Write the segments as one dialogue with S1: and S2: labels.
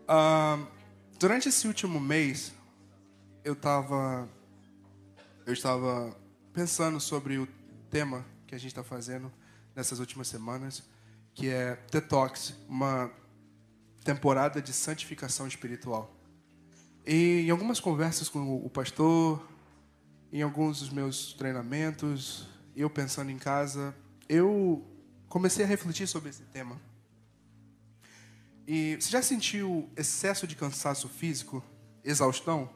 S1: Ah, Durante esse último mês, eu estava pensando sobre o tema que a gente está fazendo nessas últimas semanas, que é Detox, uma temporada de santificação espiritual. E em algumas conversas com o pastor, em alguns dos meus treinamentos, eu pensando em casa, eu comecei a refletir sobre esse tema. E você já sentiu excesso de cansaço físico, exaustão?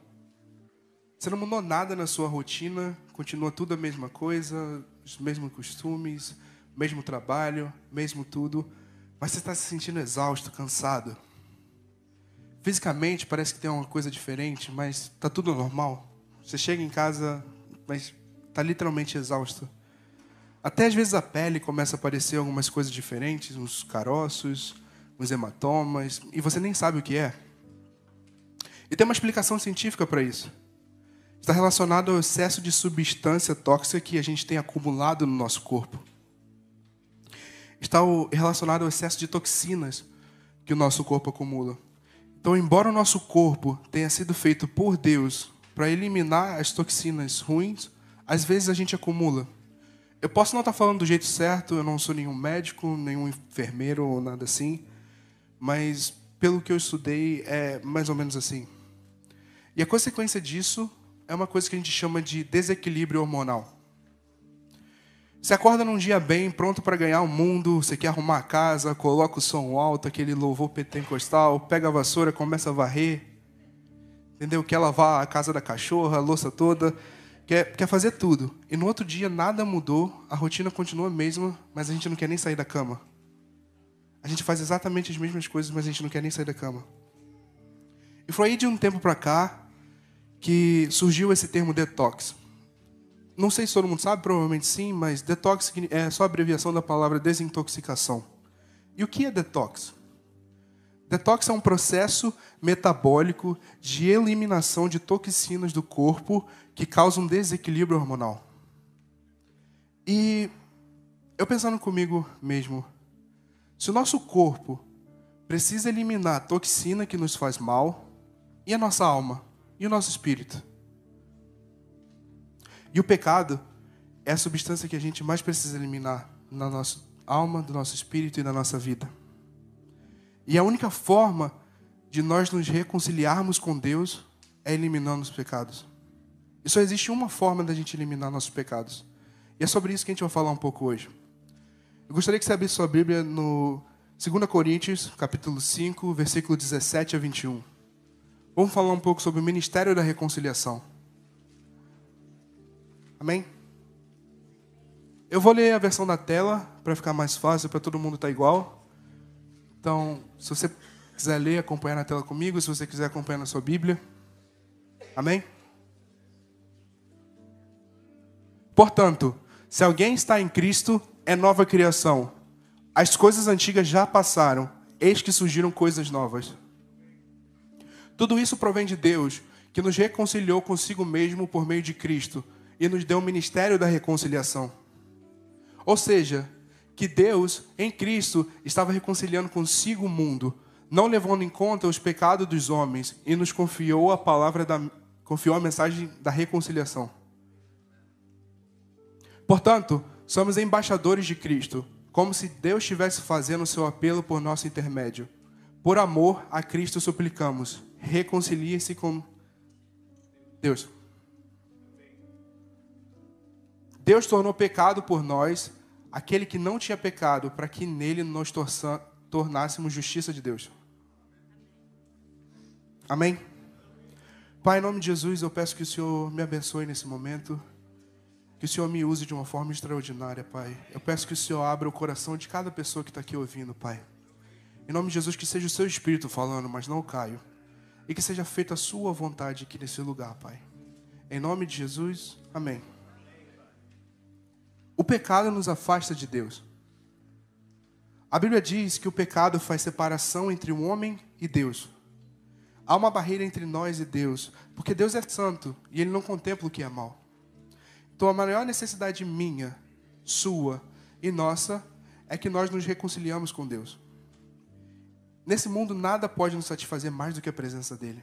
S1: Você não mudou nada na sua rotina, continua tudo a mesma coisa, os mesmos costumes, mesmo trabalho, mesmo tudo, mas você está se sentindo exausto, cansado. Fisicamente parece que tem uma coisa diferente, mas está tudo normal. Você chega em casa, mas está literalmente exausto. Até às vezes a pele começa a aparecer algumas coisas diferentes, uns caroços, uns hematomas, e você nem sabe o que é. E tem uma explicação científica para isso. Está relacionado ao excesso de substância tóxica que a gente tem acumulado no nosso corpo. Está relacionado ao excesso de toxinas que o nosso corpo acumula. Então, embora o nosso corpo tenha sido feito por Deus para eliminar as toxinas ruins, às vezes a gente acumula. Eu posso não estar falando do jeito certo, eu não sou nenhum médico, nenhum enfermeiro ou nada assim, mas pelo que eu estudei é mais ou menos assim. E a consequência disso é uma coisa que a gente chama de desequilíbrio hormonal. Você acorda num dia bem, pronto para ganhar o mundo, você quer arrumar a casa, coloca o som alto, aquele louvor pentecostal, pega a vassoura, começa a varrer, entendeu? Quer lavar a casa da cachorra, a louça toda, quer fazer tudo. E no outro dia nada mudou, a rotina continua a mesma, mas a gente não quer nem sair da cama. A gente faz exatamente as mesmas coisas, mas a gente não quer nem sair da cama. E foi aí de um tempo para cá que surgiu esse termo detox. Não sei se todo mundo sabe, provavelmente sim, mas detox é só a abreviação da palavra desintoxicação. E o que é detox? Detox é um processo metabólico de eliminação de toxinas do corpo que causam desequilíbrio hormonal. E eu pensando comigo mesmo, se o nosso corpo precisa eliminar a toxina que nos faz mal, e a nossa alma? E o nosso espírito? E o pecado é a substância que a gente mais precisa eliminar na nossa alma, do nosso espírito e da nossa vida. E a única forma de nós nos reconciliarmos com Deus é eliminando os pecados. E só existe uma forma da gente eliminar nossos pecados. E é sobre isso que a gente vai falar um pouco hoje. Eu gostaria que você abrisse sua Bíblia no 2 Coríntios, capítulo 5, versículo 17 a 21. Vamos falar um pouco sobre o ministério da reconciliação. Amém? Eu vou ler a versão da tela para ficar mais fácil, para todo mundo estar igual. Então, se você quiser ler, acompanhar na tela comigo, se você quiser acompanhar na sua Bíblia. Amém? Portanto, se alguém está em Cristo, é nova criação. As coisas antigas já passaram, eis que surgiram coisas novas. Tudo isso provém de Deus, que nos reconciliou consigo mesmo por meio de Cristo e nos deu o ministério da reconciliação. Ou seja, que Deus, em Cristo, estava reconciliando consigo o mundo, não levando em conta os pecados dos homens, e nos confiou a mensagem da reconciliação. Portanto, somos embaixadores de Cristo, como se Deus estivesse fazendo o seu apelo por nosso intermédio. Por amor a Cristo suplicamos, reconcilie-se com Deus. Deus tornou pecado por nós aquele que não tinha pecado, para que nele nos tornássemos justiça de Deus. Amém? Pai, em nome de Jesus, eu peço que o Senhor me abençoe nesse momento. Que o Senhor me use de uma forma extraordinária, Pai. Eu peço que o Senhor abra o coração de cada pessoa que está aqui ouvindo, Pai. Em nome de Jesus, que seja o seu Espírito falando, mas não o Caio. E que seja feita a sua vontade aqui nesse lugar, Pai. Em nome de Jesus, amém. O pecado nos afasta de Deus. A Bíblia diz que o pecado faz separação entre o homem e Deus. Há uma barreira entre nós e Deus, porque Deus é santo e Ele não contempla o que é mal. Então a maior necessidade minha, sua e nossa é que nós nos reconciliamos com Deus. Nesse mundo, nada pode nos satisfazer mais do que a presença dele.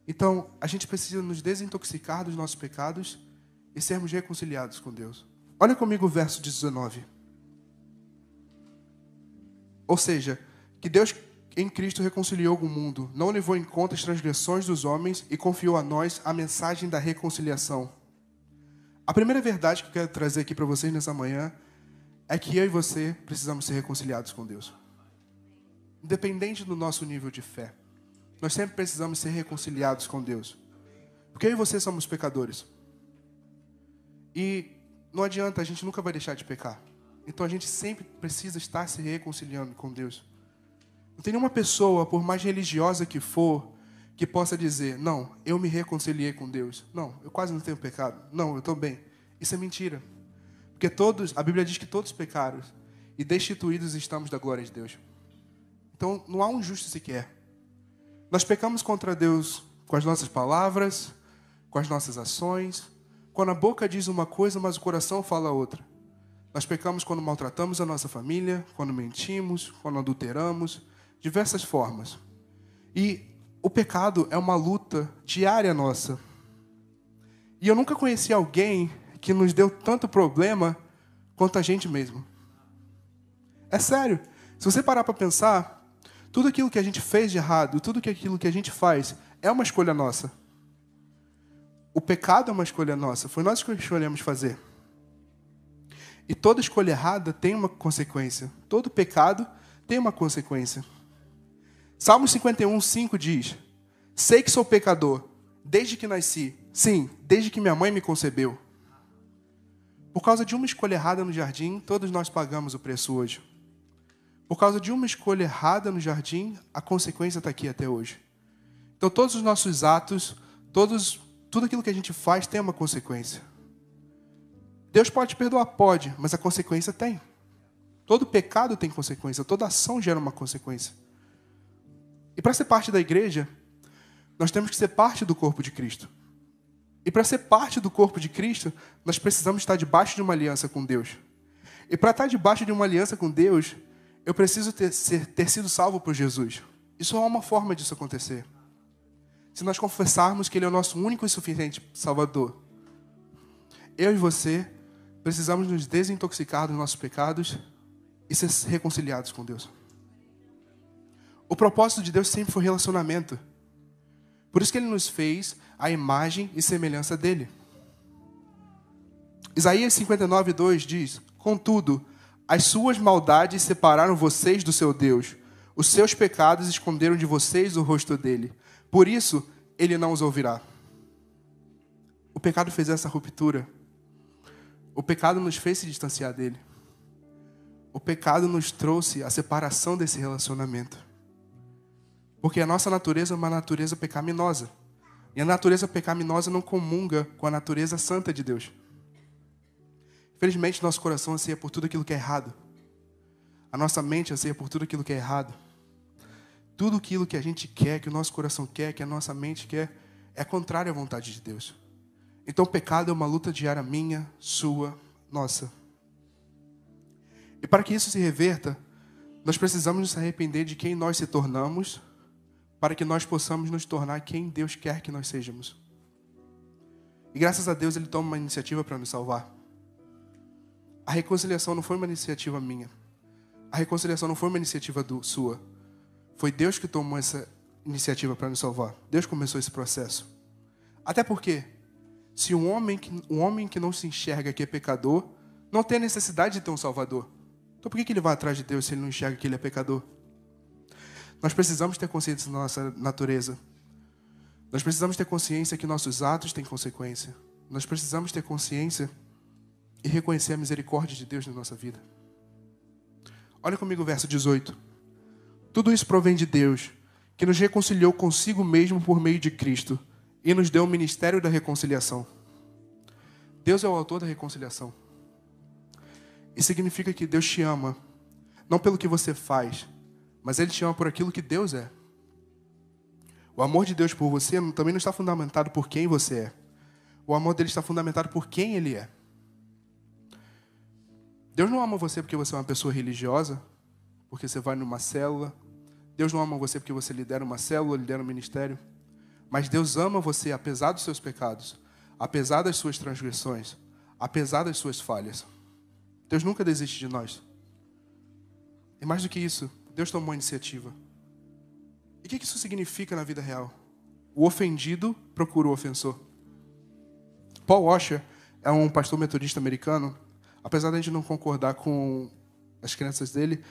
S1: Então, a gente precisa nos desintoxicar dos nossos pecados e sermos reconciliados com Deus. Olha comigo o verso 19. Ou seja, que Deus em Cristo reconciliou o mundo, não levou em conta as transgressões dos homens e confiou a nós a mensagem da reconciliação. A primeira verdade que eu quero trazer aqui para vocês nessa manhã é que eu e você precisamos ser reconciliados com Deus. Independente do nosso nível de fé, nós sempre precisamos ser reconciliados com Deus. Porque eu e você somos pecadores. E não adianta, a gente nunca vai deixar de pecar. Então a gente sempre precisa estar se reconciliando com Deus. Não tem nenhuma pessoa, por mais religiosa que for, que possa dizer, não, eu me reconciliei com Deus. Não, eu quase não tenho pecado. Não, eu estou bem. Isso é mentira. Porque a Bíblia diz que todos pecaram e destituídos estamos da glória de Deus. Então não há um justo sequer. Nós pecamos contra Deus com as nossas palavras, com as nossas ações. Quando a boca diz uma coisa, mas o coração fala outra. Nós pecamos quando maltratamos a nossa família, quando mentimos, quando adulteramos, diversas formas. E o pecado é uma luta diária nossa. E eu nunca conheci alguém que nos deu tanto problema quanto a gente mesmo. É sério. Se você parar para pensar, tudo aquilo que a gente fez de errado, tudo aquilo que a gente faz, é uma escolha nossa. O pecado é uma escolha nossa. Foi nós que escolhemos fazer. E toda escolha errada tem uma consequência. Todo pecado tem uma consequência. Salmo 51:5 diz: sei que sou pecador, desde que nasci. Sim, desde que minha mãe me concebeu. Por causa de uma escolha errada no jardim, todos nós pagamos o preço hoje. Por causa de uma escolha errada no jardim, a consequência está aqui até hoje. Então todos os nossos atos, tudo aquilo que a gente faz tem uma consequência. Deus pode perdoar? Pode, mas a consequência tem. Todo pecado tem consequência, toda ação gera uma consequência. E para ser parte da igreja, nós temos que ser parte do corpo de Cristo. E para ser parte do corpo de Cristo, nós precisamos estar debaixo de uma aliança com Deus. E para estar debaixo de uma aliança com Deus, eu preciso ter sido salvo por Jesus. Isso é uma forma disso acontecer. Se nós confessarmos que Ele é o nosso único e suficiente Salvador, eu e você precisamos nos desintoxicar dos nossos pecados e ser reconciliados com Deus. O propósito de Deus sempre foi relacionamento. Por isso que Ele nos fez a imagem e semelhança dEle. Isaías 59:2 diz: contudo, as suas maldades separaram vocês do seu Deus. Os seus pecados esconderam de vocês o rosto dEle. Por isso, Ele não os ouvirá. O pecado fez essa ruptura. O pecado nos fez se distanciar dEle. O pecado nos trouxe a separação desse relacionamento. Porque a nossa natureza é uma natureza pecaminosa. E a natureza pecaminosa não comunga com a natureza santa de Deus. Infelizmente, nosso coração anseia por tudo aquilo que é errado. A nossa mente anseia por tudo aquilo que é errado. Tudo aquilo que a gente quer, que o nosso coração quer, que a nossa mente quer, é contrário à vontade de Deus. Então o pecado é uma luta diária minha, sua, nossa. E para que isso se reverta, nós precisamos nos arrepender de quem nós se tornamos, para que nós possamos nos tornar quem Deus quer que nós sejamos. E graças a Deus Ele toma uma iniciativa para nos salvar. A reconciliação não foi uma iniciativa minha. A reconciliação não foi uma iniciativa sua. Foi Deus que tomou essa iniciativa para nos salvar. Deus começou esse processo. Até porque, se um homem que não se enxerga que é pecador, não tem necessidade de ter um salvador. Então por que ele vai atrás de Deus se ele não enxerga que ele é pecador? Nós precisamos ter consciência da nossa natureza. Nós precisamos ter consciência que nossos atos têm consequência. Nós precisamos ter consciência e reconhecer a misericórdia de Deus na nossa vida. Olha comigo o verso 18. Tudo isso provém de Deus, que nos reconciliou consigo mesmo por meio de Cristo e nos deu o ministério da reconciliação. Deus é o autor da reconciliação. Isso significa que Deus te ama, não pelo que você faz, mas Ele te ama por aquilo que Deus é. O amor de Deus por você também não está fundamentado por quem você é. O amor dele está fundamentado por quem Ele é. Deus não ama você porque você é uma pessoa religiosa, porque você vai numa célula, Deus não ama você porque você lidera uma célula, lidera um ministério. Mas Deus ama você apesar dos seus pecados, apesar das suas transgressões, apesar das suas falhas. Deus nunca desiste de nós. E mais do que isso, Deus tomou a iniciativa. E o que isso significa na vida real? O ofendido procura o ofensor. Paul Washer é um pastor metodista americano. Apesar de a gente não concordar com as crenças dele,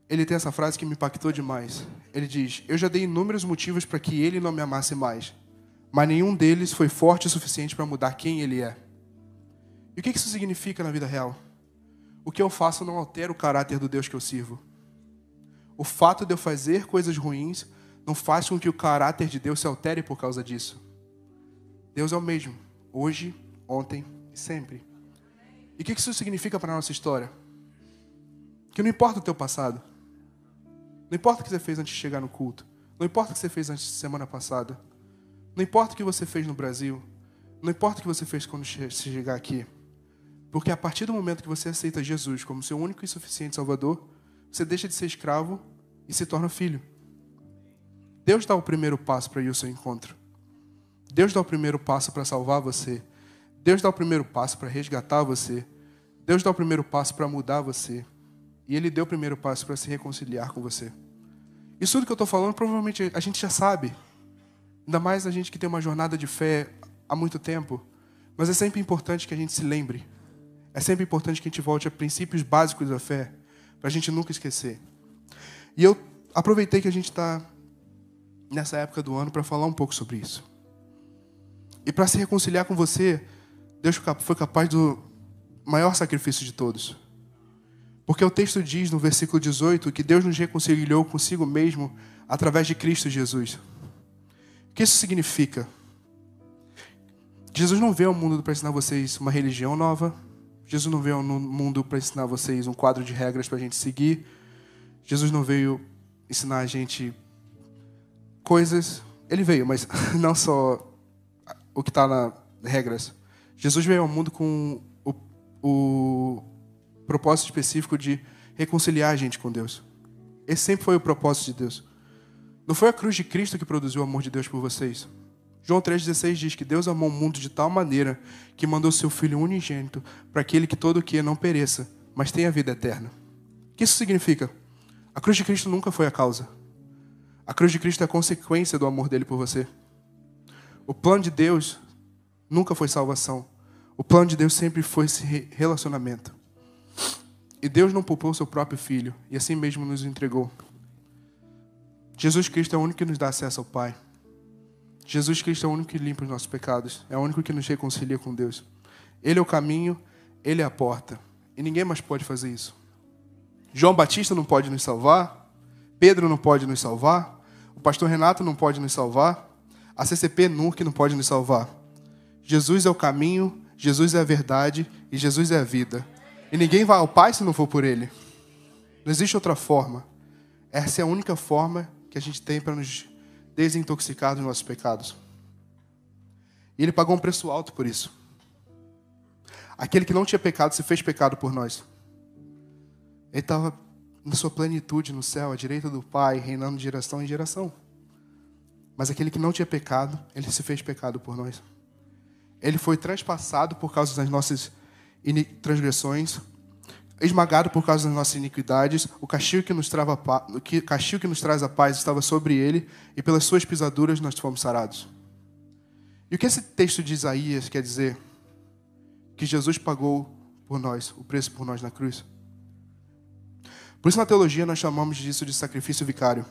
S1: ele tem essa frase que me impactou demais. Ele diz: eu já dei inúmeros motivos para que ele não me amasse mais, mas nenhum deles foi forte o suficiente para mudar quem ele é. E o que isso significa na vida real? O que eu faço não altera o caráter do Deus que eu sirvo. O fato de eu fazer coisas ruins não faz com que o caráter de Deus se altere por causa disso. Deus é o mesmo, hoje, ontem e sempre. E o que isso significa para a nossa história? Que não importa o teu passado. Não importa o que você fez antes de chegar no culto. Não importa o que você fez antes de semana passada. Não importa o que você fez no Brasil. Não importa o que você fez quando você chegar aqui. Porque a partir do momento que você aceita Jesus como seu único e suficiente Salvador, você deixa de ser escravo e se torna filho. Deus dá o primeiro passo para ir ao seu encontro. Deus dá o primeiro passo para salvar você. Deus dá o primeiro passo para resgatar você. Deus dá o primeiro passo para mudar você. E Ele deu o primeiro passo para se reconciliar com você. Isso tudo que eu estou falando, provavelmente a gente já sabe. Ainda mais a gente que tem uma jornada de fé há muito tempo. Mas é sempre importante que a gente se lembre. É sempre importante que a gente volte a princípios básicos da fé, para a gente nunca esquecer. E eu aproveitei que a gente está nessa época do ano para falar um pouco sobre isso. E para se reconciliar com você, Deus foi capaz do maior sacrifício de todos. Porque o texto diz no versículo 18 que Deus nos reconciliou consigo mesmo através de Cristo Jesus. O que isso significa? Jesus não veio ao mundo para ensinar vocês uma religião nova. Jesus não veio ao mundo para ensinar vocês um quadro de regras para a gente seguir. Jesus não veio ensinar a gente coisas. Ele veio, mas não só o que está nas regras. Jesus veio ao mundo com o propósito específico de reconciliar a gente com Deus. Esse sempre foi o propósito de Deus. Não foi a cruz de Cristo que produziu o amor de Deus por vocês. João 3,16 diz que Deus amou o mundo de tal maneira que mandou seu Filho unigênito para aquele que todo o que não pereça, mas tenha vida eterna. O que isso significa? A cruz de Cristo nunca foi a causa. A cruz de Cristo é a consequência do amor dele por você. O plano de Deus nunca foi salvação. O plano de Deus sempre foi esse relacionamento. E Deus não poupou seu próprio Filho, e assim mesmo nos entregou. Jesus Cristo é o único que nos dá acesso ao Pai. Jesus Cristo é o único que limpa os nossos pecados. É o único que nos reconcilia com Deus. Ele é o caminho, Ele é a porta. E ninguém mais pode fazer isso. João Batista não pode nos salvar. Pedro não pode nos salvar. O pastor Renato não pode nos salvar. A CCP NURC não pode nos salvar. Jesus é o caminho, Jesus é a verdade e Jesus é a vida. E ninguém vai ao Pai se não for por Ele. Não existe outra forma. Essa é a única forma que a gente tem para nos desintoxicar dos nossos pecados. E Ele pagou um preço alto por isso. Aquele que não tinha pecado se fez pecado por nós. Ele estava na sua plenitude no céu, à direita do Pai, reinando de geração em geração. Mas aquele que não tinha pecado, Ele se fez pecado por nós. Ele foi transpassado por causa das nossas transgressões, esmagado por causa das nossas iniquidades. O castigo que nos traz a paz estava sobre Ele, e pelas suas pisaduras nós fomos sarados. E o que esse texto de Isaías quer dizer? Que Jesus pagou por nós, o preço por nós na cruz. Por isso na teologia nós chamamos disso de sacrifício vicário.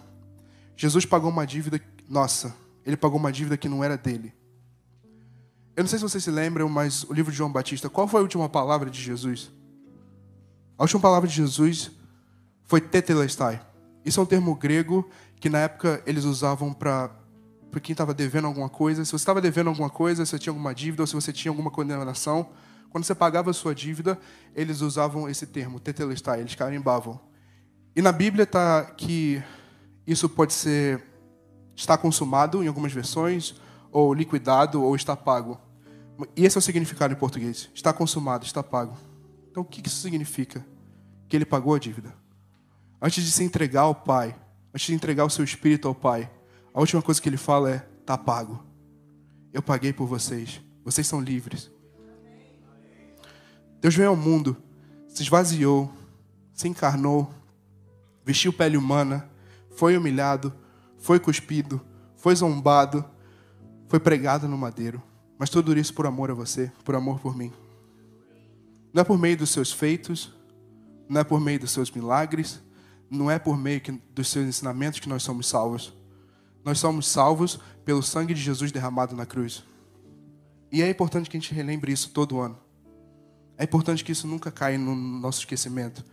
S1: Jesus pagou uma dívida nossa. Ele pagou uma dívida que não era dele. Eu não sei se vocês se lembram, mas o livro de João Batista, qual foi a última palavra de Jesus? A última palavra de Jesus foi tetelestai. Isso é um termo grego que na época eles usavam para quem estava devendo alguma coisa. Se você estava devendo alguma coisa, se você tinha alguma dívida ou se você tinha alguma condenação, quando você pagava a sua dívida, eles usavam esse termo, tetelestai, eles carimbavam. E na Bíblia está que isso pode ser está consumado em algumas versões, ou liquidado, ou está pago. E esse é o significado em português. Está consumado, está pago. Então o que isso significa? Que Ele pagou a dívida. Antes de se entregar ao Pai, antes de entregar o seu espírito ao Pai, a última coisa que ele fala é: tá pago. Eu paguei por vocês. Vocês são livres. Deus veio ao mundo, se esvaziou, se encarnou, vestiu pele humana, foi humilhado, foi cuspido, foi zombado, foi pregado no madeiro. Mas tudo isso por amor a você, por amor por mim. Não é por meio dos seus feitos, não é por meio dos seus milagres, não é por meio dos seus ensinamentos que nós somos salvos. Nós somos salvos pelo sangue de Jesus derramado na cruz. E é importante que a gente relembre isso todo ano. É importante que isso nunca caia no nosso esquecimento.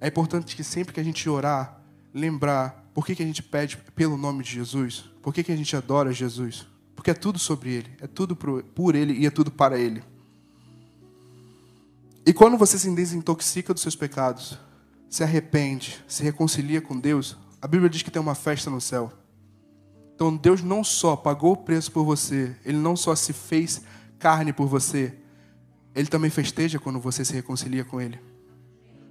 S1: É importante que sempre que a gente orar, lembrar por que a gente pede pelo nome de Jesus, por que a gente adora Jesus. Porque é tudo sobre Ele, é tudo por Ele e é tudo para Ele. E quando você se desintoxica dos seus pecados, se arrepende, se reconcilia com Deus, a Bíblia diz que tem uma festa no céu. Então Deus não só pagou o preço por você, Ele não só se fez carne por você, Ele também festeja quando você se reconcilia com Ele.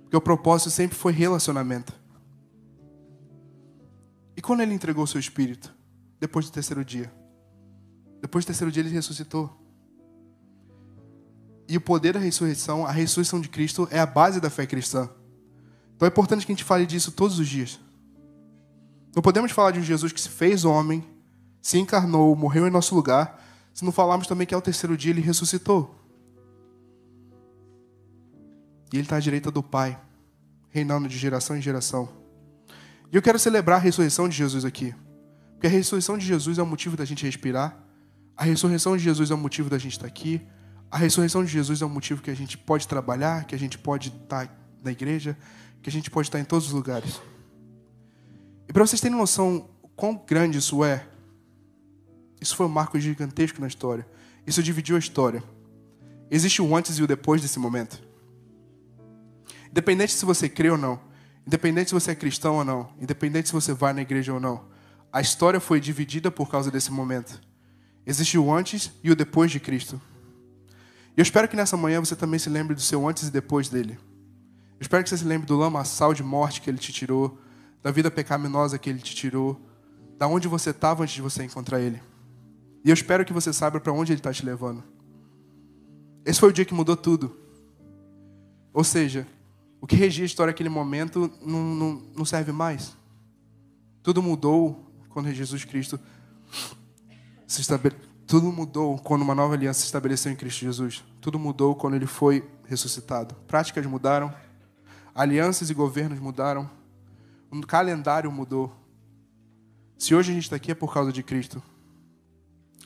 S1: Porque o propósito sempre foi relacionamento. E quando Ele entregou o seu espírito? Depois do terceiro dia. Depois do terceiro dia Ele ressuscitou. E o poder da ressurreição, a ressurreição de Cristo, é a base da fé cristã. Então é importante que a gente fale disso todos os dias. Não podemos falar de um Jesus que se fez homem, se encarnou, morreu em nosso lugar, se não falarmos também que ao terceiro dia Ele ressuscitou. E Ele está à direita do Pai, reinando de geração em geração. E eu quero celebrar a ressurreição de Jesus aqui. Porque a ressurreição de Jesus é o motivo da gente respirar. A ressurreição de Jesus é o motivo da gente estar aqui. A ressurreição de Jesus é o motivo que a gente pode trabalhar, que a gente pode estar na igreja, que a gente pode estar em todos os lugares. E para vocês terem noção quão grande isso é, isso foi um marco gigantesco na história. Isso dividiu a história. Existe o antes e o depois desse momento. Independente se você crê ou não, independente se você é cristão ou não, independente se você vai na igreja ou não, a história foi dividida por causa desse momento. Existe o antes e o depois de Cristo. E eu espero que nessa manhã você também se lembre do seu antes e depois dele. Eu espero que você se lembre do lamaçal de morte que Ele te tirou, da vida pecaminosa que Ele te tirou, da onde você estava antes de você encontrar Ele. E eu espero que você saiba para onde Ele está te levando. Esse foi o dia que mudou tudo. Ou seja, o que regia a história naquele momento não serve mais. Tudo mudou quando Jesus Cristo Tudo mudou quando uma nova aliança se estabeleceu em Cristo Jesus. Tudo mudou quando Ele foi ressuscitado. Práticas mudaram, alianças e governos mudaram, o calendário mudou. Se hoje a gente está aqui é por causa de Cristo.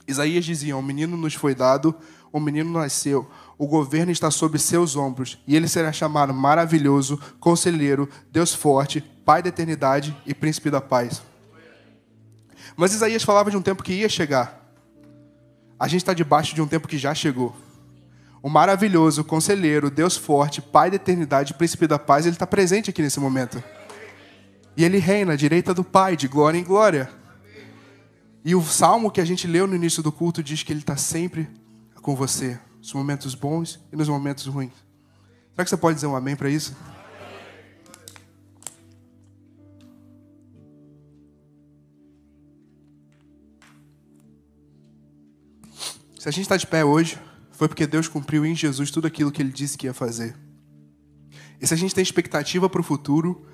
S1: Isaías dizia: um menino nos foi dado, um menino nasceu, o governo está sobre seus ombros, e ele será chamado Maravilhoso, Conselheiro, Deus Forte, Pai da Eternidade e Príncipe da Paz. Mas Isaías falava de um tempo que ia chegar. A gente está debaixo de um tempo que já chegou. O Maravilhoso, Conselheiro, Deus Forte, Pai da Eternidade e Príncipe da Paz, Ele está presente aqui nesse momento. E Ele reina à direita do Pai, de glória em glória. E o salmo que a gente leu no início do culto diz que Ele está sempre com você, nos momentos bons e nos momentos ruins. Será que você pode dizer um amém para isso? Se a gente está de pé hoje, foi porque Deus cumpriu em Jesus tudo aquilo que Ele disse que ia fazer. E se a gente tem expectativa para o futuro,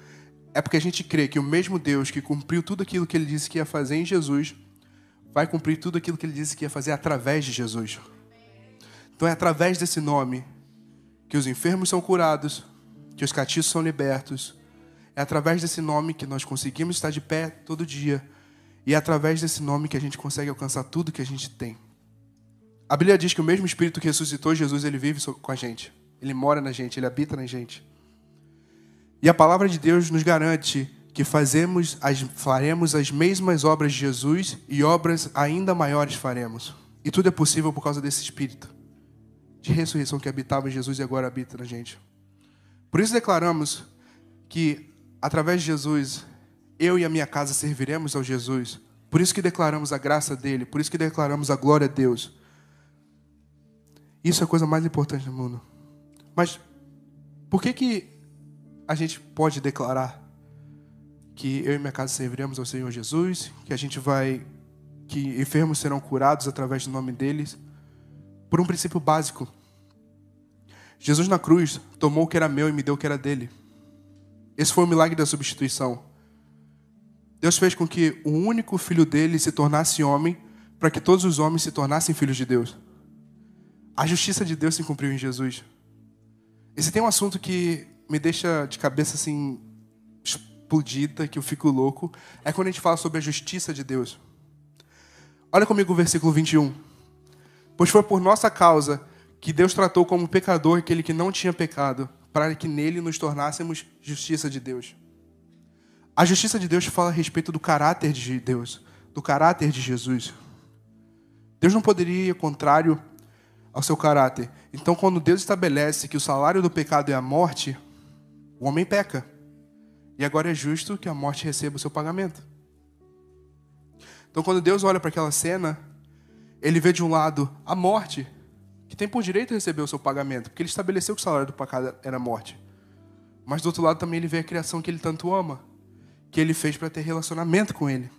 S1: é porque a gente crê que o mesmo Deus que cumpriu tudo aquilo que Ele disse que ia fazer em Jesus, vai cumprir tudo aquilo que Ele disse que ia fazer através de Jesus. Então é através desse nome que os enfermos são curados, que os cativos são libertos. É através desse nome que nós conseguimos estar de pé todo dia. E é através desse nome que a gente consegue alcançar tudo que a gente tem. A Bíblia diz que o mesmo Espírito que ressuscitou Jesus, Ele vive com a gente. Ele mora na gente, Ele habita na gente. E a palavra de Deus nos garante que faremos as mesmas obras de Jesus e obras ainda maiores faremos. E tudo é possível por causa desse Espírito de ressurreição que habitava em Jesus e agora habita na gente. Por isso declaramos que, através de Jesus, eu e a minha casa serviremos ao Jesus. Por isso que declaramos a graça dEle, por isso que declaramos a glória a Deus. Isso é a coisa mais importante do mundo. Mas por que a gente pode declarar que eu e minha casa serviremos ao Senhor Jesus, que enfermos serão curados através do nome deles, por um princípio básico. Jesus na cruz tomou o que era meu e me deu o que era dele. Esse foi o milagre da substituição. Deus fez com que o único filho dele se tornasse homem, para que todos os homens se tornassem filhos de Deus. A justiça de Deus se cumpriu em Jesus. E se tem um assunto que me deixa de cabeça assim explodida, que eu fico louco, é quando a gente fala sobre a justiça de Deus. Olha comigo o versículo 21. Pois foi por nossa causa que Deus tratou como pecador aquele que não tinha pecado, para que nele nos tornássemos justiça de Deus. A justiça de Deus fala a respeito do caráter de Deus, do caráter de Jesus. Deus não poderia ir contrário ao seu caráter. Então, quando Deus estabelece que o salário do pecado é a morte, o homem peca. E agora é justo que a morte receba o seu pagamento. Então, quando Deus olha para aquela cena, ele vê de um lado a morte, que tem por direito de receber o seu pagamento, porque ele estabeleceu que o salário do pecado era a morte. Mas do outro lado também ele vê a criação que ele tanto ama, que ele fez para ter relacionamento com ele.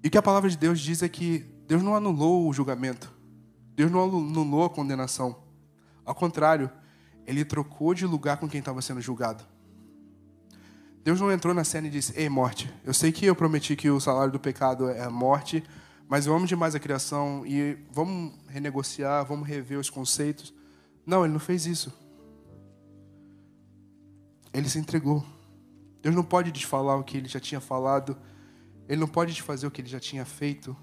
S1: E o que a palavra de Deus diz é que Deus não anulou o julgamento. Deus não anulou a condenação. Ao contrário, ele trocou de lugar com quem estava sendo julgado. Deus não entrou na cena e disse: ei, morte, eu sei que eu prometi que o salário do pecado é a morte, mas eu amo demais a criação e vamos renegociar, vamos rever os conceitos. Não, ele não fez isso. Ele se entregou. Deus não pode desfalar o que ele já tinha falado. Ele não pode desfazer o que ele já tinha feito.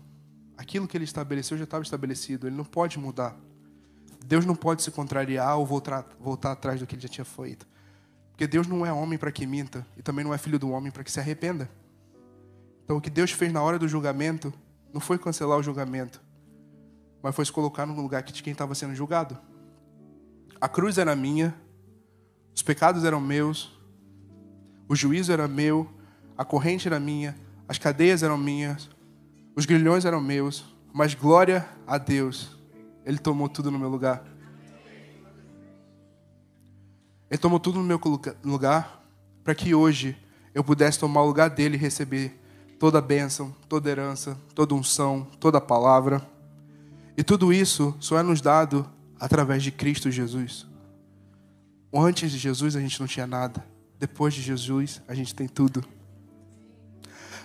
S1: Aquilo que ele estabeleceu já estava estabelecido. Ele não pode mudar. Deus não pode se contrariar ou voltar atrás do que ele já tinha feito. Porque Deus não é homem para que minta. E também não é filho do homem para que se arrependa. Então o que Deus fez na hora do julgamento não foi cancelar o julgamento, mas foi se colocar no lugar de quem estava sendo julgado. A cruz era minha. Os pecados eram meus. O juízo era meu. A corrente era minha. As cadeias eram minhas. Os grilhões eram meus. Mas glória a Deus, Ele tomou tudo no meu lugar. Ele tomou tudo no meu lugar para que hoje eu pudesse tomar o lugar dele e receber toda a bênção, toda a herança, toda a unção, toda a palavra. E tudo isso só é nos dado através de Cristo Jesus. Antes de Jesus a gente não tinha nada. Depois de Jesus a gente tem tudo.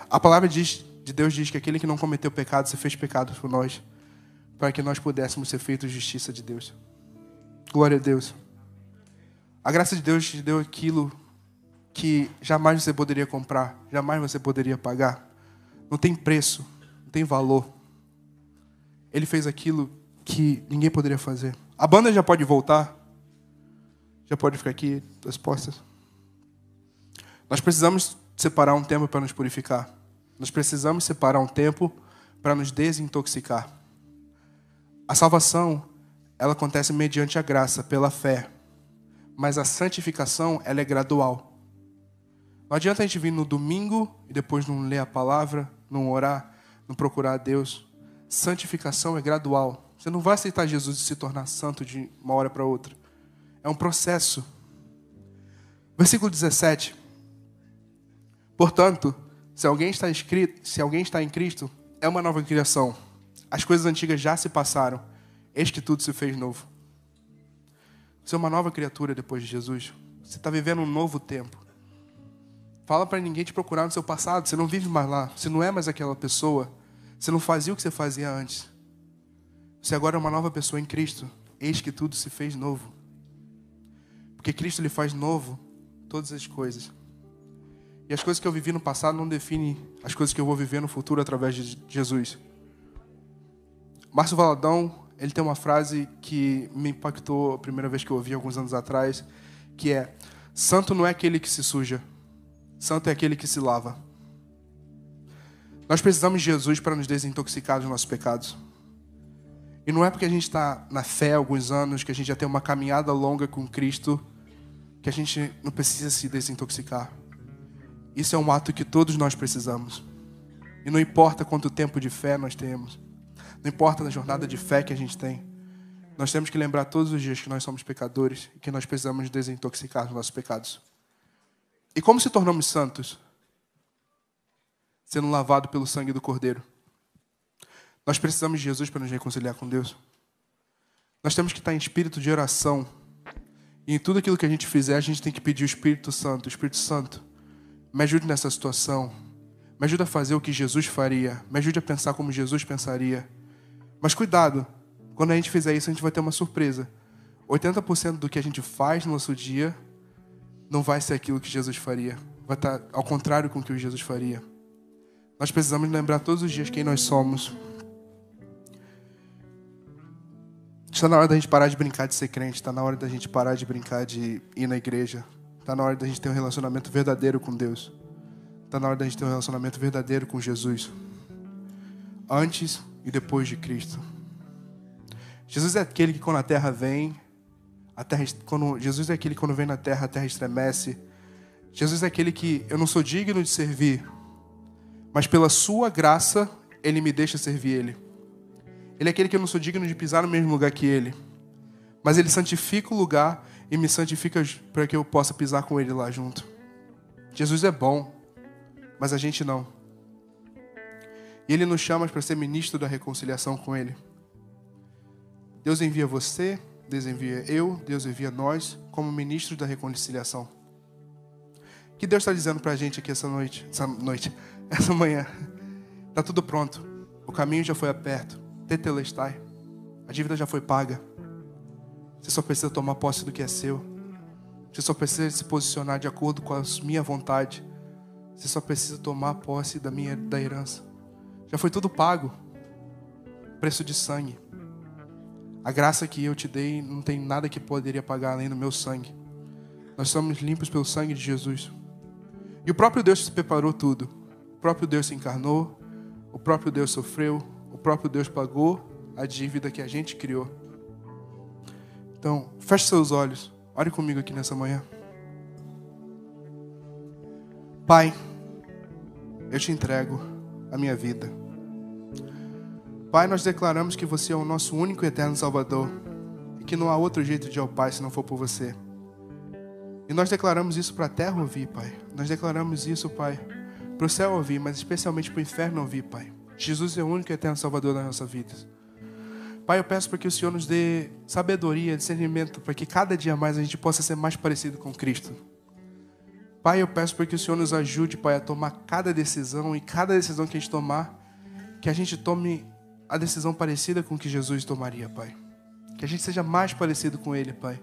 S1: A palavra de Deus diz que aquele que não cometeu pecado se fez pecado por nós, para que nós pudéssemos ser feitos justiça de Deus. Glória a Deus. A graça de Deus te deu aquilo que jamais você poderia comprar, jamais você poderia pagar. Não tem preço, não tem valor. Ele fez aquilo que ninguém poderia fazer. A banda já pode voltar? Já pode ficar aqui, as postas? Nós precisamos separar um tempo para nos purificar. Nós precisamos separar um tempo para nos desintoxicar. A salvação, ela acontece mediante a graça, pela fé. Mas a santificação, ela é gradual. Não adianta a gente vir no domingo e depois não ler a palavra, não orar, não procurar a Deus. Santificação é gradual. Você não vai aceitar Jesus e se tornar santo de uma hora para outra. É um processo. Versículo 17. Portanto, se alguém está em Cristo, é uma nova criação. As coisas antigas já se passaram. Eis que tudo se fez novo. Você é uma nova criatura depois de Jesus. Você está vivendo um novo tempo. Fala para ninguém te procurar no seu passado. Você não vive mais lá. Você não é mais aquela pessoa. Você não fazia o que você fazia antes. Você agora é uma nova pessoa em Cristo. Eis que tudo se fez novo. Porque Cristo lhe faz novo todas as coisas. E as coisas que eu vivi no passado não definem as coisas que eu vou viver no futuro através de Jesus. Márcio Valadão, ele tem uma frase que me impactou a primeira vez que eu ouvi, alguns anos atrás, que é: santo não é aquele que se suja, santo é aquele que se lava. Nós precisamos de Jesus para nos desintoxicar dos nossos pecados. E não é porque a gente está na fé há alguns anos, que a gente já tem uma caminhada longa com Cristo, que a gente não precisa se desintoxicar. Isso é um ato que todos nós precisamos. E não importa quanto tempo de fé nós temos, não importa a jornada de fé que a gente tem, nós temos que lembrar todos os dias que nós somos pecadores e que nós precisamos desintoxicar dos nossos pecados. E como se tornamos santos? Sendo lavado pelo sangue do Cordeiro. Nós precisamos de Jesus para nos reconciliar com Deus. Nós temos que estar em espírito de oração. E em tudo aquilo que a gente fizer, a gente tem que pedir o Espírito Santo. O Espírito Santo, me ajude nessa situação. Me ajude a fazer o que Jesus faria. Me ajude a pensar como Jesus pensaria. Mas cuidado, quando a gente fizer isso, a gente vai ter uma surpresa. 80% do que a gente faz no nosso dia não vai ser aquilo que Jesus faria. Vai estar ao contrário com o que Jesus faria. Nós precisamos lembrar todos os dias quem nós somos. Está na hora da gente parar de brincar de ser crente. Está na hora da gente parar de brincar de ir na igreja. Está na hora da gente ter um relacionamento verdadeiro com Deus. Está na hora da gente ter um relacionamento verdadeiro com Jesus. Antes e depois de Cristo. Jesus é aquele que quando a terra vem, Jesus é aquele que quando vem na terra, a terra estremece. Jesus é aquele que eu não sou digno de servir, mas pela sua graça, Ele me deixa servir Ele. Ele é aquele que eu não sou digno de pisar no mesmo lugar que Ele, mas Ele santifica o lugar e me santifica para que eu possa pisar com Ele lá junto. Jesus é bom, mas a gente não. E Ele nos chama para ser ministro da reconciliação com Ele. Deus envia você, Deus envia eu, Deus envia nós como ministros da reconciliação. O que Deus está dizendo para a gente aqui essa manhã? Está tudo pronto. O caminho já foi aberto. Tetelestai. A dívida já foi paga. Você só precisa tomar posse do que é seu. Você só precisa se posicionar de acordo com a minha vontade. Você só precisa tomar posse da herança. Já foi tudo pago. Preço de sangue. A graça que eu te dei não tem nada que poderia pagar além do meu sangue. Nós somos limpos pelo sangue de Jesus. E o próprio Deus preparou tudo. O próprio Deus se encarnou. O próprio Deus sofreu. O próprio Deus pagou a dívida que a gente criou. Então, feche seus olhos. Ore comigo aqui nessa manhã. Pai, eu te entrego a minha vida. Pai, nós declaramos que você é o nosso único e eterno Salvador e que não há outro jeito de ir ao Pai se não for por você. E nós declaramos isso para a terra ouvir, Pai. Nós declaramos isso, Pai, para o céu ouvir, mas especialmente para o inferno ouvir, Pai. Jesus é o único e eterno Salvador das nossas vidas. Pai, eu peço para que o Senhor nos dê sabedoria, discernimento, para que cada dia mais a gente possa ser mais parecido com Cristo. Pai, eu peço para que o Senhor nos ajude, Pai, a tomar cada decisão, e cada decisão que a gente tomar, que a gente tome a decisão parecida com o que Jesus tomaria, Pai. Que a gente seja mais parecido com Ele, Pai.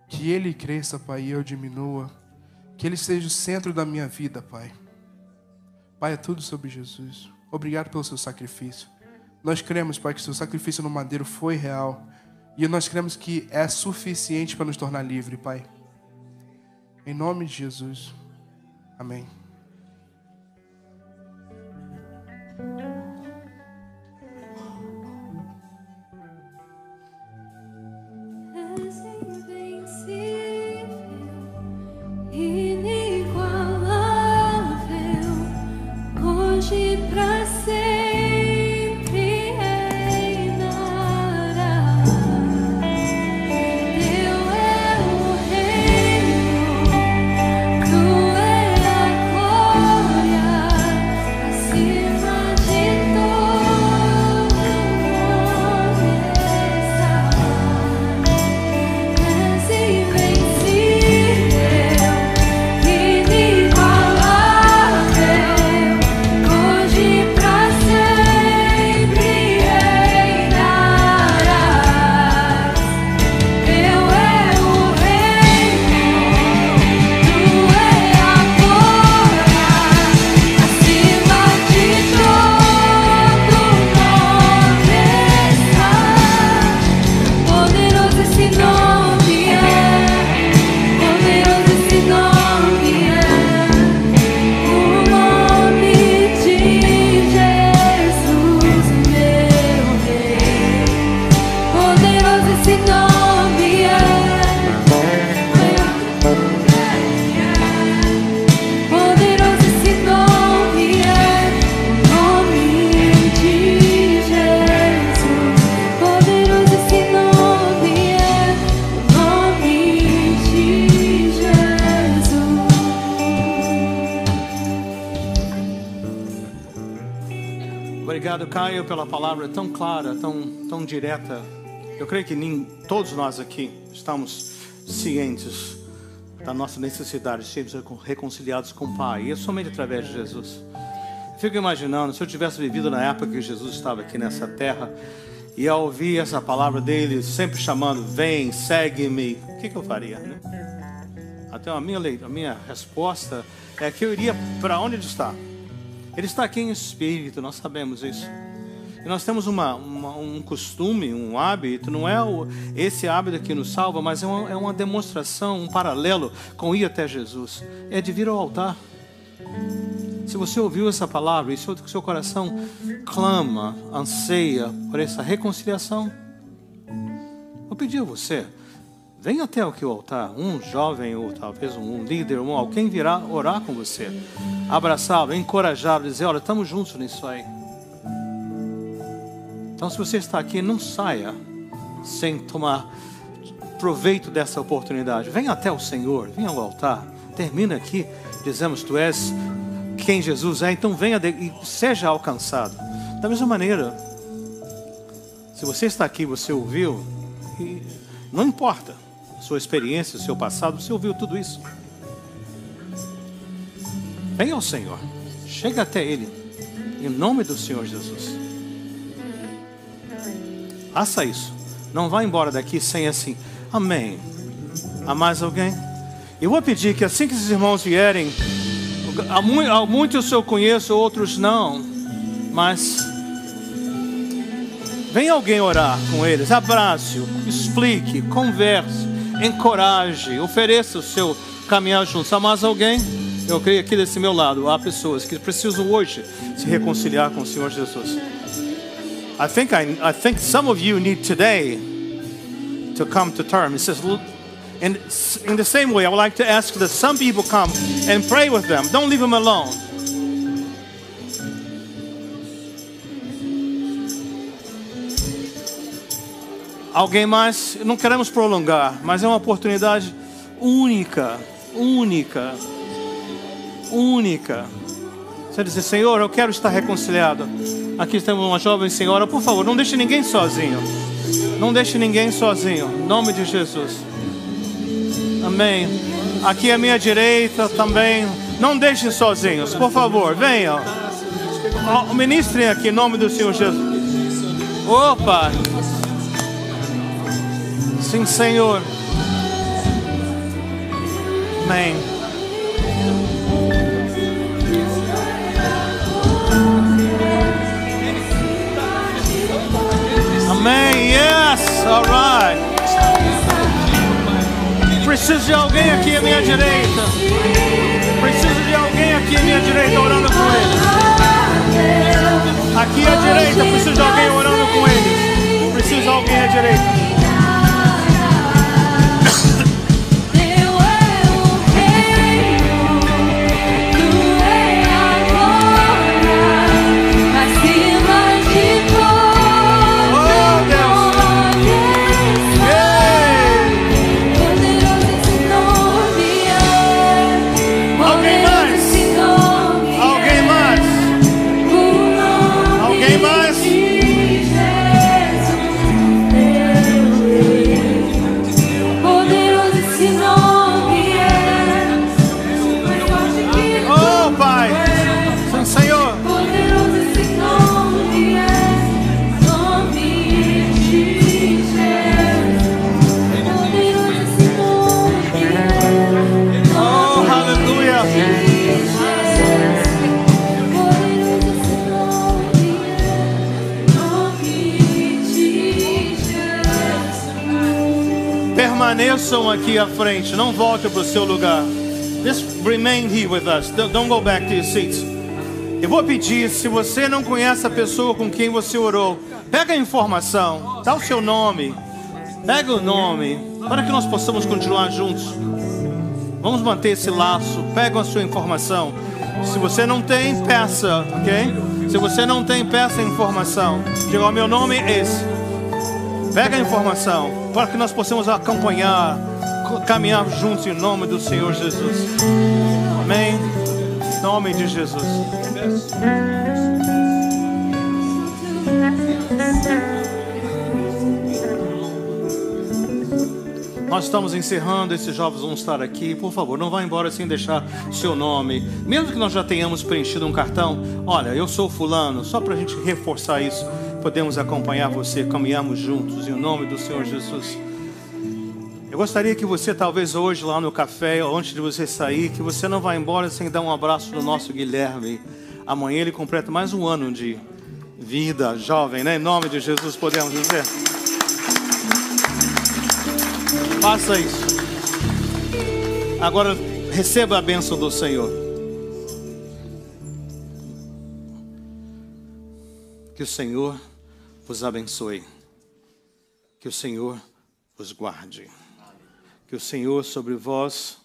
S1: Que Ele cresça, Pai, e eu diminua. Que Ele seja o centro da minha vida, Pai. Pai, é tudo sobre Jesus. Obrigado pelo seu sacrifício. Nós cremos, Pai, que o seu sacrifício no madeiro foi real. E nós cremos que é suficiente para nos tornar livres, Pai. Em nome de Jesus. Amém.
S2: Hoje pra sempre. Obrigado, Caio, pela palavra tão clara, tão direta. Eu creio que todos nós aqui estamos cientes da nossa necessidade de sermos reconciliados com o Pai. E é somente através de Jesus. Eu fico imaginando, se eu tivesse vivido na época que Jesus estava aqui nessa terra, e ao ouvir essa palavra dele, sempre chamando, vem, segue-me, o que eu faria, né? Até a minha resposta é que eu iria para onde ele está. Ele está aqui em espírito, nós sabemos isso. E nós temos um costume, um hábito, não é esse hábito que nos salva, mas é uma demonstração, um paralelo com ir até Jesus. É de vir ao altar. Se você ouviu essa palavra e seu coração clama, anseia por essa reconciliação, vou pedir a você, venha até o altar. Um jovem ou talvez um líder, alguém virá orar com você, abraçá-lo, encorajá-lo, dizer, olha, estamos juntos nisso aí. Então, se você está aqui, não saia sem tomar proveito dessa oportunidade. Venha até o Senhor, venha ao altar. Termina aqui, dizemos, tu és quem Jesus é, então venha e seja alcançado. Da mesma maneira, se você está aqui, você ouviu, e não importa a sua experiência, o seu passado, você ouviu tudo isso. Venha ao Senhor, chega até Ele, em nome do Senhor Jesus. Faça isso. Não vá embora daqui sem assim, amém. Há mais alguém? Eu vou pedir que assim que esses irmãos vierem, muitos eu conheço, outros não, mas vem alguém orar com eles, abrace-o, explique, converse, encoraje, ofereça o seu caminhar juntos. Há mais alguém? Eu creio aqui desse meu lado, há pessoas que precisam hoje se reconciliar com o Senhor Jesus. I think some of you need today to come to terms. It says, and in the same way, I would like to ask that some people come and pray with them. Don't leave them alone. Alguém mais? Não queremos prolongar, mas é uma oportunidade única. Você diz, Senhor, eu quero estar reconciliado. Aqui temos uma jovem senhora, por favor, não deixe ninguém sozinho. Não deixe ninguém sozinho. Em nome de Jesus. Amém. Aqui à minha direita também. Não deixem sozinhos, por favor, venham. Ministrem aqui em nome do Senhor Jesus. Opa! Sim, Senhor. Amém. Amém. Yes. All right. Preciso de alguém aqui à minha direita. Preciso de alguém aqui à minha direita orando com eles. Aqui à direita, preciso de alguém orando com eles. Preciso de alguém à direita. Permaneçam aqui à frente, não volte para o seu lugar. Just remain here with us. Don't go back to your seats. Eu vou pedir, se você não conhece a pessoa com quem você orou, pega a informação, dá o seu nome, pega o nome, para que nós possamos continuar juntos. Vamos manter esse laço. Pega a sua informação. Se você não tem, peça, ok? Se você não tem, peça a informação. Diga, o meu nome é esse. Pega a informação, para que nós possamos acompanhar, caminhar juntos em nome do Senhor Jesus. Amém. Em nome de Jesus. nós estamos encerrando, esses jovens vão estar aqui. Por favor, não vá embora sem deixar o seu nome. Mesmo que nós já tenhamos preenchido um cartão, olha, eu sou fulano, só para a gente reforçar isso, podemos acompanhar você, caminhamos juntos, em nome do Senhor Jesus. Eu gostaria que você, talvez hoje, lá no café, ou antes de você sair, que você não vá embora sem dar um abraço no nosso Guilherme. Amanhã ele completa mais um ano de vida jovem, né? Em nome de Jesus, podemos dizer. Faça isso. Agora, receba a bênção do Senhor. Que o Senhor vos abençoe. Que o Senhor vos guarde. Que o Senhor sobre vós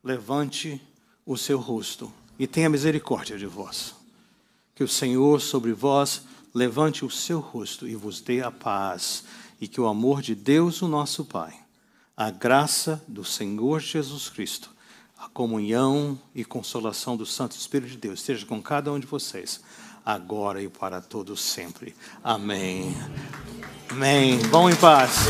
S2: levante o seu rosto e tenha misericórdia de vós. Que o Senhor sobre vós levante o seu rosto e vos dê a paz. E que o amor de Deus, o nosso Pai, a graça do Senhor Jesus Cristo, a comunhão e consolação do Santo Espírito de Deus esteja com cada um de vocês, agora e para todos sempre. Amém. Amém. Vão em paz.